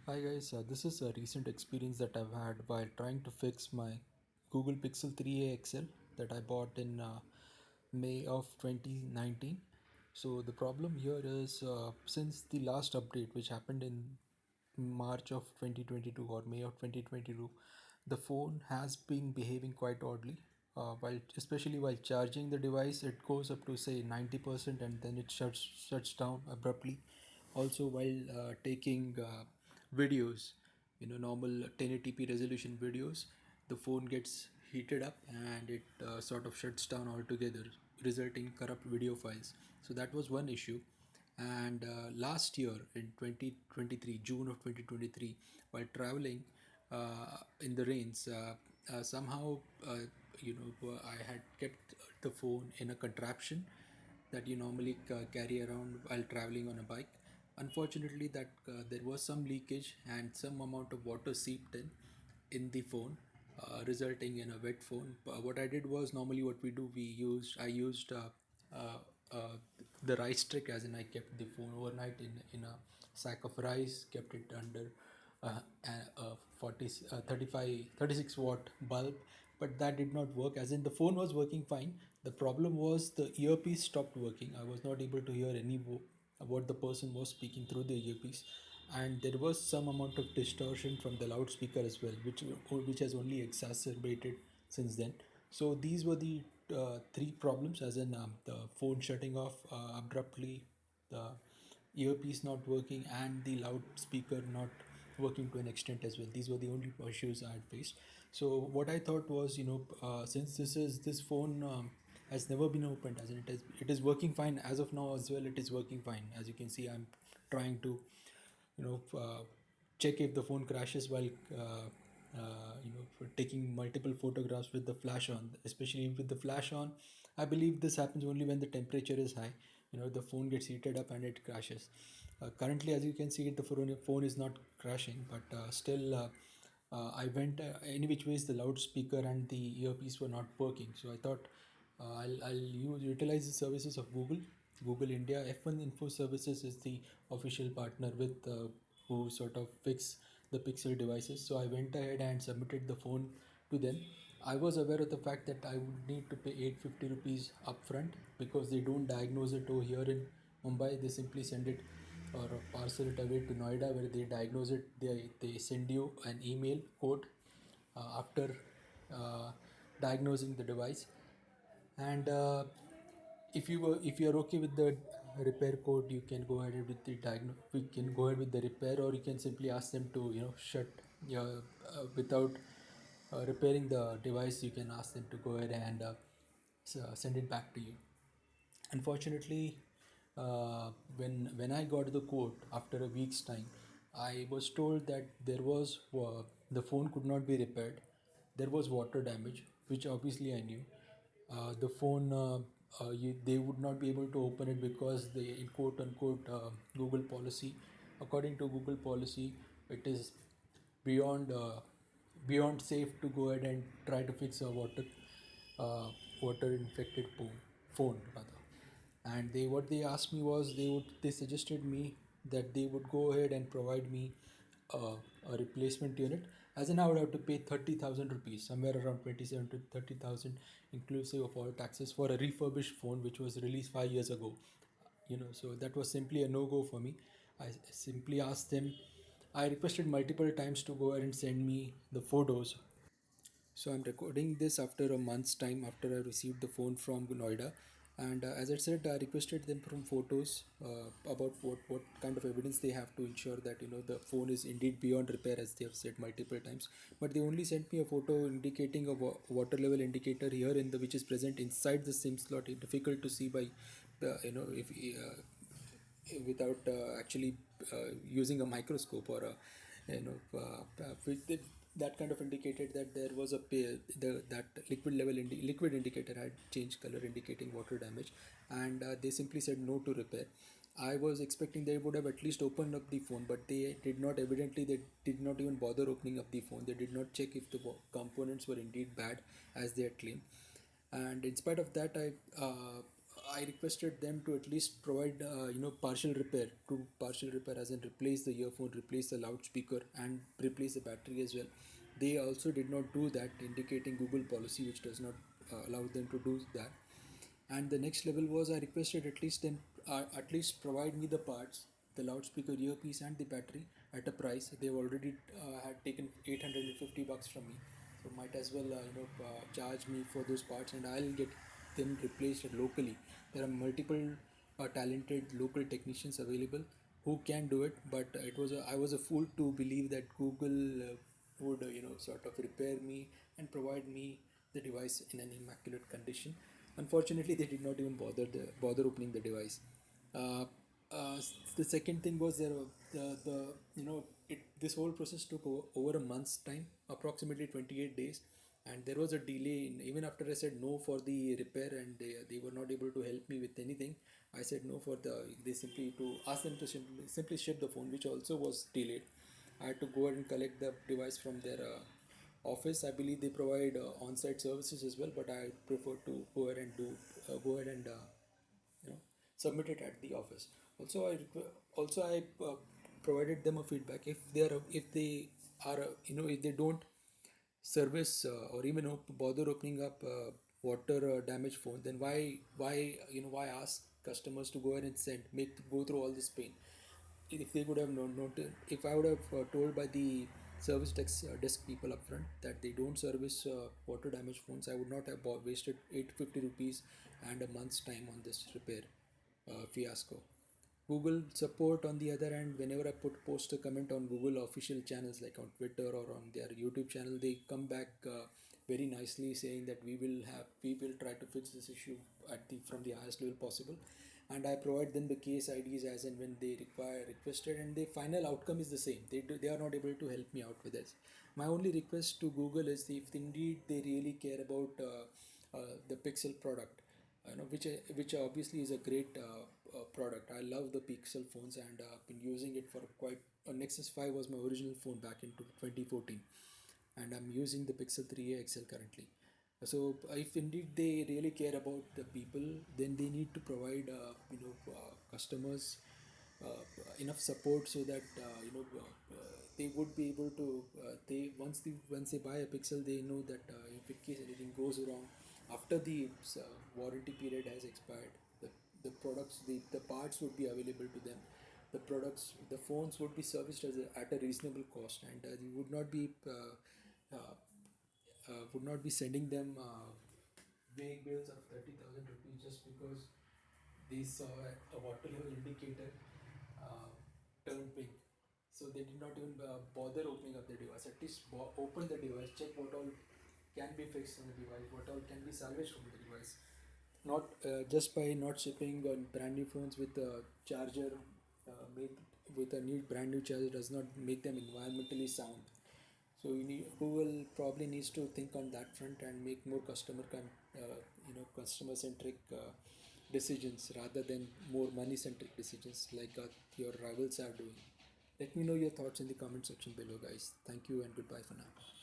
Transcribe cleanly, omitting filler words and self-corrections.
Hi guys, this is a recent experience that I've had while trying to fix my Google Pixel 3a XL that I bought in May of 2019. So the problem here is since the last update which happened in March of 2022 or May of 2022, the phone has been behaving quite oddly. Especially while charging the device, it goes up to say 90% and then it shuts down abruptly. Also, while taking videos, normal 1080p resolution videos, the phone gets heated up and it sort of shuts down altogether, resulting in corrupt video files. So that was one issue. And last year in 2023, June of 2023, while traveling in the rains, somehow I had kept the phone in a contraption that you normally carry around while traveling on a bike. Unfortunately, that there was some leakage and some amount of water seeped in the phone, resulting in a wet phone. What I did was normally what we do we used I used uh, uh, the rice trick, as in I kept the phone overnight in a sack of rice, kept it under a 40 35 36 watt bulb, but that did not work, as in the phone was working fine. The problem was the earpiece stopped working. I was not able to hear what the person was speaking through the earpiece, and there was some amount of distortion from the loudspeaker as well, which has only exacerbated since then. So these were the three problems, as in the phone shutting off abruptly, the earpiece not working, and the loudspeaker not working to an extent as well. These were the only issues I had faced. So what I thought was, since this phone has never been opened, as in it is working fine as of now as well. It is working fine. As you can see, I'm trying to check if the phone crashes while for taking multiple photographs with the flash on. Especially with the flash on, I believe this happens only when the temperature is high. The phone gets heated up and it crashes. Currently, as you can see, the phone is not crashing, but still I went any which ways. The loudspeaker and the earpiece were not working, so I thought I'll utilize the services of Google India. F1 Info Services is the official partner with who sort of fix the Pixel devices. So I went ahead and submitted the phone to them. I was aware of the fact that I would need to pay 850 rupees upfront because they don't diagnose it over here in Mumbai. They simply send it or parcel it away to Noida where they diagnose it. They send you an email code after uh, diagnosing the device, and if you are okay with the repair code, you can go ahead with the we can go ahead with the repair, or you can simply ask them to shut your without repairing the device. You can ask them to go ahead and send it back to you. Unfortunately, when I got the code after a week's time, I was told that the phone could not be repaired. There was water damage, which obviously I knew. The phone they would not be able to open it because they, in quote unquote, Google policy. According to Google policy, it is beyond beyond safe to go ahead and try to fix a uh, water infected phone rather. And they what they asked me was they suggested me that they would go ahead and provide me a replacement unit, as in I would have to pay 30,000 rupees, somewhere around 27 to 30,000, inclusive of all taxes, for a refurbished phone which was released 5 years ago. So that was simply a no go for me. I simply asked them. I requested multiple times to go ahead and send me the photos. So I'm recording this after a month's time after I received the phone from Noida, and as I said, I requested them from photos about what kind of evidence they have to ensure that the phone is indeed beyond repair, as they have said multiple times. But they only sent me a photo indicating a water level indicator here in the which is present inside the SIM slot. It's difficult to see by if without actually using a microscope or a that kind of indicated that there was that liquid indicator had changed color, indicating water damage, and they simply said no to repair. I was expecting they would have at least opened up the phone, but they did not. Evidently, they did not even bother opening up the phone. They did not check if the components were indeed bad as they had claimed. And in spite of that, I I requested them to at least provide partial repair, to partial repair as in replace the earphone, replace the loudspeaker, and replace the battery as well. They also did not do that, indicating Google policy which does not allow them to do that. And the next level was I requested at least provide me the parts, the loudspeaker, earpiece, and the battery at a price. They've already had taken $850 from me, so might as well charge me for those parts, and I'll get them replaced locally. There are multiple talented local technicians available who can do it, but I was a fool to believe that Google would sort of repair me and provide me the device in an immaculate condition. Unfortunately, they did not even bother opening the device. Uh, the second thing was the this whole process took over a month's time, approximately 28 days, and there was a delay even after I said no for the repair, and they were not able to help me with anything. I said no for they simply to ask them to simply ship the phone, which also was delayed. I had to go ahead and collect the device from their office. I believe they provide on-site services as well, but I prefer to go ahead and submit it at the office. Also I provided them a feedback if they are if they don't service or even bother opening up water damaged phone, then why ask customers to go ahead and go through all this pain. If they could have noted, if I would have told by the desk people up front that they don't service water damaged phones, I would not have wasted 850 rupees and a month's time on this repair fiasco. Google support, on the other hand, whenever I post a comment on Google official channels like on Twitter or on their YouTube channel, they come back very nicely saying that we will try to fix this issue at the from the highest level possible, and I provide them the case IDs as and when they requested, and the final outcome is the same. They are not able to help me out with this. My only request to Google is if indeed they really care about the Pixel product, which obviously is a great product. I love the Pixel phones, and been using it for quite. Nexus 5 was my original phone back in 2014, and I'm using the Pixel 3a XL currently. So if indeed they really care about the people, then they need to provide customers enough support so that they would be able to once they buy a Pixel, they know that if in case anything goes wrong after the warranty period has expired, the products, the parts would be available to them. The phones would be serviced at a reasonable cost, and you would not be sending them vague bills of 30,000 rupees just because they saw a water level indicator uh, turn pink. So they did not even bother opening up the device. At least open the device, check what all can be fixed on the device, what all can be salvaged from the device. Not just by not shipping brand new phones with a charger made with a new brand new charger does not make them environmentally sound. So Google probably needs to think on that front and make more customer centric decisions rather than more money centric decisions like your rivals are doing. Let me know your thoughts in the comment section below, guys. Thank you and goodbye for now.